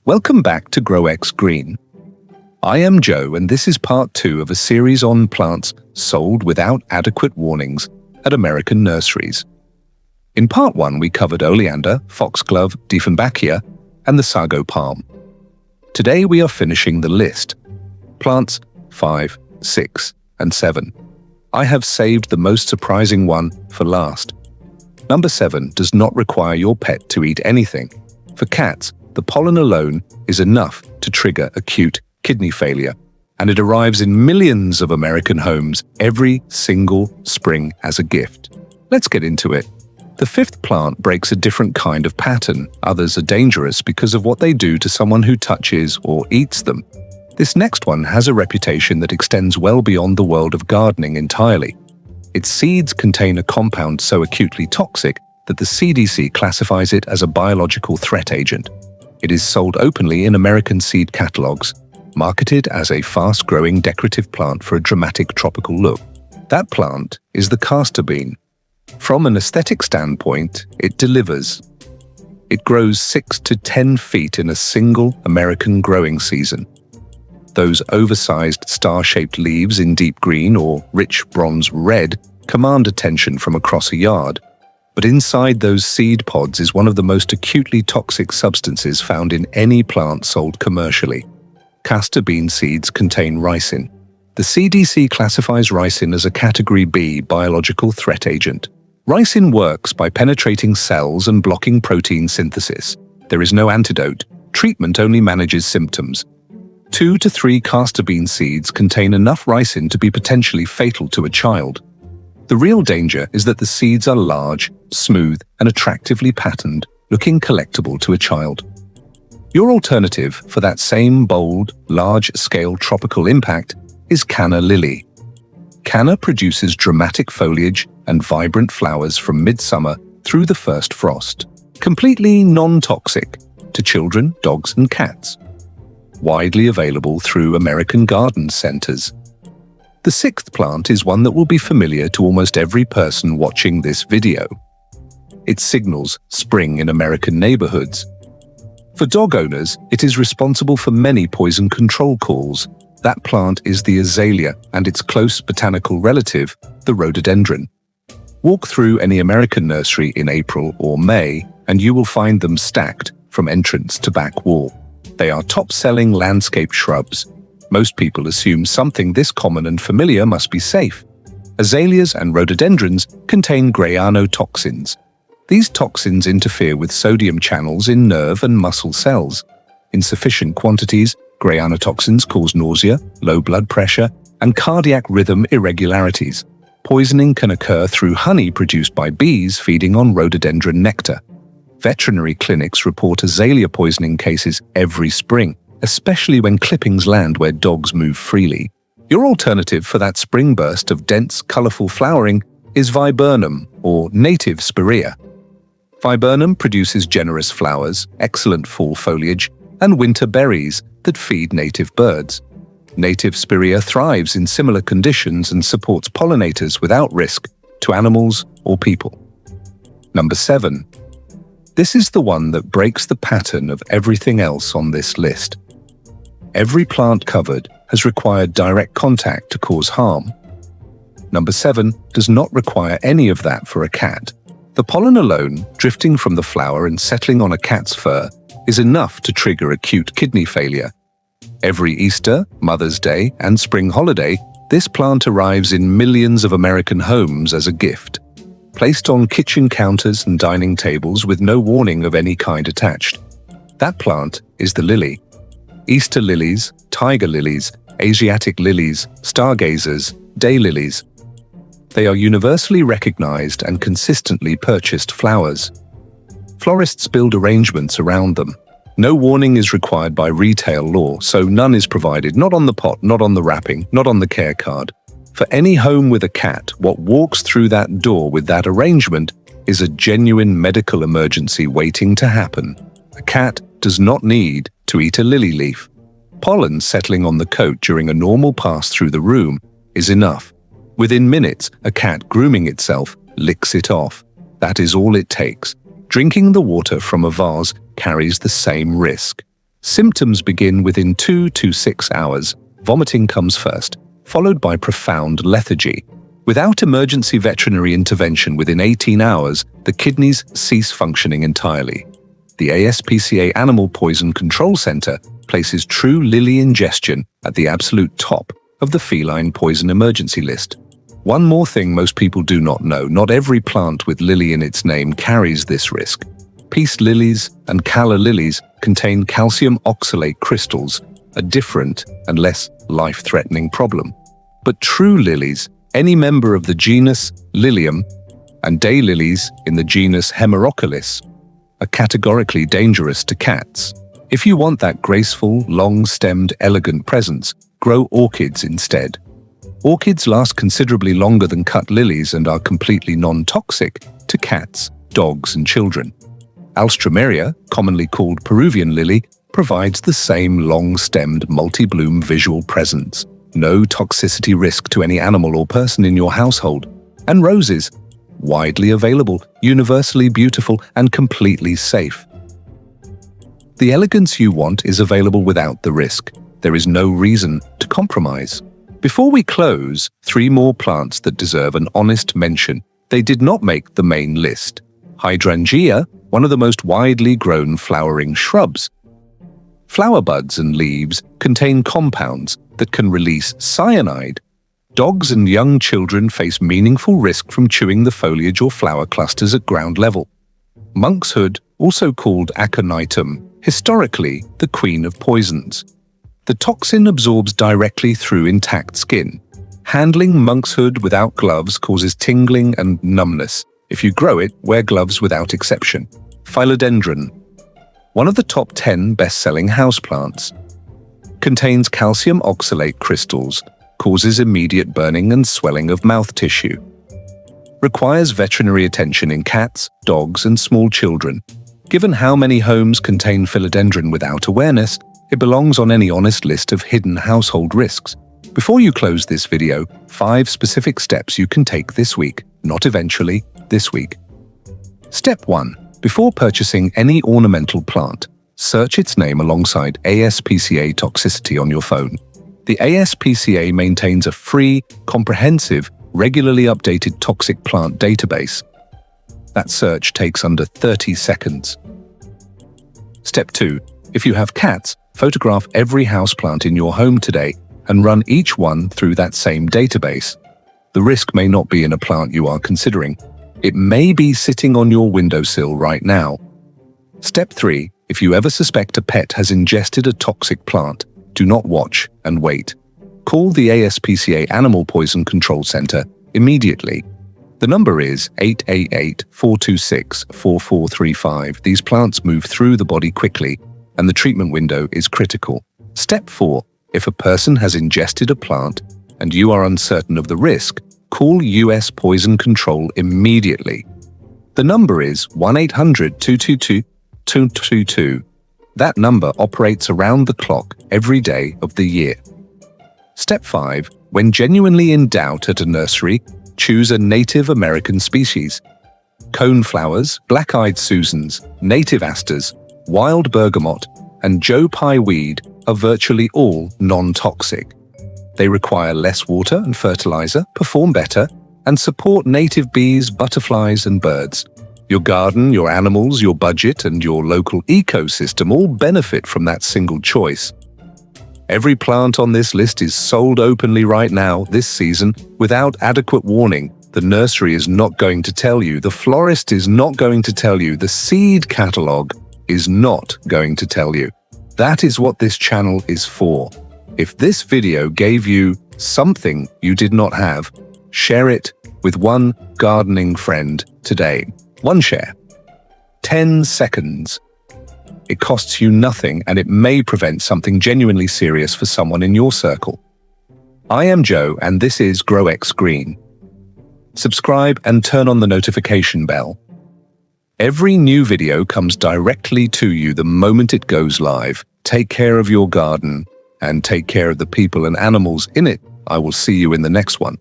Welcome back to GrowX Green. I am Joe, and this is part 2 of a series on plants sold without adequate warnings at American nurseries. In part 1, we covered oleander, foxglove, dieffenbachia, and the sago palm. Today we are finishing the list. Plants 5, 6, and 7. I have saved the most surprising one for last. Number 7 does not require your pet to eat anything. For cats, the pollen alone is enough to trigger acute kidney failure, and it arrives in millions of American homes every single spring as a gift. Let's get into it. The 5th plant breaks a different kind of pattern. Others are dangerous because of what they do to someone who touches or eats them. This next one has a reputation that extends well beyond the world of gardening entirely. Its seeds contain a compound so acutely toxic that the CDC classifies it as a biological threat agent. It is sold openly in American seed catalogs, marketed as a fast-growing decorative plant for a dramatic tropical look. That plant is the castor bean. From an aesthetic standpoint, it delivers. It grows 6 to 10 feet in a single American growing season. Those oversized star-shaped leaves in deep green or rich bronze red command attention from across a yard. But inside those seed pods is one of the most acutely toxic substances found in any plant sold commercially. Castor bean seeds contain ricin. The CDC classifies ricin as a Category B biological threat agent. Ricin works by penetrating cells and blocking protein synthesis. There is no antidote. Treatment only manages symptoms. 2 to 3 castor bean seeds contain enough ricin to be potentially fatal to a child. The real danger is that the seeds are large, smooth, and attractively patterned, looking collectible to a child. Your alternative for that same bold, large-scale tropical impact is canna lily. Canna produces dramatic foliage and vibrant flowers from midsummer through the first frost, completely non-toxic to children, dogs, and cats. Widely available through American garden centers. The 6th plant is one that will be familiar to almost every person watching this video. It signals spring in American neighborhoods. For dog owners, it is responsible for many poison control calls. That plant is the Azalea and its close botanical relative, the Rhododendron. Walk through any American nursery in April or May, and you will find them stacked from entrance to back wall. They are top-selling landscape shrubs. Most people assume something this common and familiar must be safe. Azaleas and rhododendrons contain grayanotoxins. These toxins interfere with sodium channels in nerve and muscle cells. In sufficient quantities, grayanotoxins cause nausea, low blood pressure, and cardiac rhythm irregularities. Poisoning can occur through honey produced by bees feeding on rhododendron nectar. Veterinary clinics report azalea poisoning cases every spring, especially when clippings land where dogs move freely. Your alternative for that spring burst of dense, colorful flowering is Viburnum, or native spirea. Viburnum produces generous flowers, excellent fall foliage, and winter berries that feed native birds. Native spirea thrives in similar conditions and supports pollinators without risk to animals or people. Number 7. This is the one that breaks the pattern of everything else on this list. Every plant covered has required direct contact to cause harm. Number 7 does not require any of that for a cat. The pollen alone, drifting from the flower and settling on a cat's fur, is enough to trigger acute kidney failure. Every Easter, Mother's Day, and spring holiday, this plant arrives in millions of American homes as a gift. Placed on kitchen counters and dining tables with no warning of any kind attached. That plant is the lily. Easter lilies, tiger lilies, Asiatic lilies, stargazers, daylilies. They are universally recognized and consistently purchased flowers. Florists build arrangements around them. No warning is required by retail law, so none is provided, not on the pot, not on the wrapping, not on the care card. For any home with a cat, what walks through that door with that arrangement is a genuine medical emergency waiting to happen. A cat does not need to eat a lily leaf. Pollen settling on the coat during a normal pass through the room is enough. Within minutes, a cat grooming itself licks it off. That is all it takes. Drinking the water from a vase carries the same risk. Symptoms begin within 2 to 6 hours. Vomiting comes first, followed by profound lethargy. Without emergency veterinary intervention within 18 hours, the kidneys cease functioning entirely. The ASPCA Animal Poison Control Center places true lily ingestion at the absolute top of the feline poison emergency list. One more thing most people do not know: not every plant with lily in its name carries this risk. Peace lilies and calla lilies contain calcium oxalate crystals, a different and less life-threatening problem. But true lilies, any member of the genus Lilium, and daylilies in the genus Hemerocallis, are categorically dangerous to cats. If you want that graceful, long-stemmed, elegant presence, grow orchids instead. Orchids last considerably longer than cut lilies and are completely non-toxic to cats, dogs, and children. Alstroemeria, commonly called Peruvian lily, provides the same long-stemmed, multi-bloom visual presence. No toxicity risk to any animal or person in your household. And roses, widely available, universally beautiful, and completely safe. The elegance you want is available without the risk. There is no reason to compromise. Before we close, 3 more plants that deserve an honest mention. They did not make the main list. Hydrangea, one of the most widely grown flowering shrubs. Flower buds and leaves contain compounds that can release cyanide. Dogs and young children face meaningful risk from chewing the foliage or flower clusters at ground level. Monkshood, also called aconitum, historically the queen of poisons. The toxin absorbs directly through intact skin. Handling monkshood without gloves causes tingling and numbness. If you grow it, wear gloves without exception. Philodendron, one of the top 10 best-selling houseplants, contains calcium oxalate crystals, causes immediate burning and swelling of mouth tissue. Requires veterinary attention in cats, dogs, and small children. Given how many homes contain philodendron without awareness, it belongs on any honest list of hidden household risks. Before you close this video, 5 specific steps you can take this week, not eventually, this week. Step 1. Before purchasing any ornamental plant, search its name alongside ASPCA toxicity on your phone. The ASPCA maintains a free, comprehensive, regularly updated toxic plant database. That search takes under 30 seconds. Step 2. If you have cats, photograph every houseplant in your home today and run each one through that same database. The risk may not be in a plant you are considering. It may be sitting on your windowsill right now. Step 3. If you ever suspect a pet has ingested a toxic plant, do not watch and wait. Call the ASPCA Animal Poison Control Center immediately. The number is 888-426-4435. These plants move through the body quickly, and the treatment window is critical. Step 4. If a person has ingested a plant and you are uncertain of the risk, call US Poison Control immediately. The number is 1-800-222-222. That number operates around the clock every day of the year. Step 5. When genuinely in doubt at a nursery, choose a Native American species. Coneflowers, black-eyed Susans, native asters, wild bergamot, and Joe Pye weed are virtually all non-toxic. They require less water and fertilizer, perform better, and support native bees, butterflies, and birds. Your garden, your animals, your budget, and your local ecosystem all benefit from that single choice. Every plant on this list is sold openly right now, this season, without adequate warning. The nursery is not going to tell you, the florist is not going to tell you, the seed catalog is not going to tell you. That is what this channel is for. If this video gave you something you did not have, share it with one gardening friend today. One share. 10 seconds. It costs you nothing and it may prevent something genuinely serious for someone in your circle. I am Joe and this is GrowX Green. Subscribe and turn on the notification bell. Every new video comes directly to you the moment it goes live. Take care of your garden and take care of the people and animals in it. I will see you in the next one.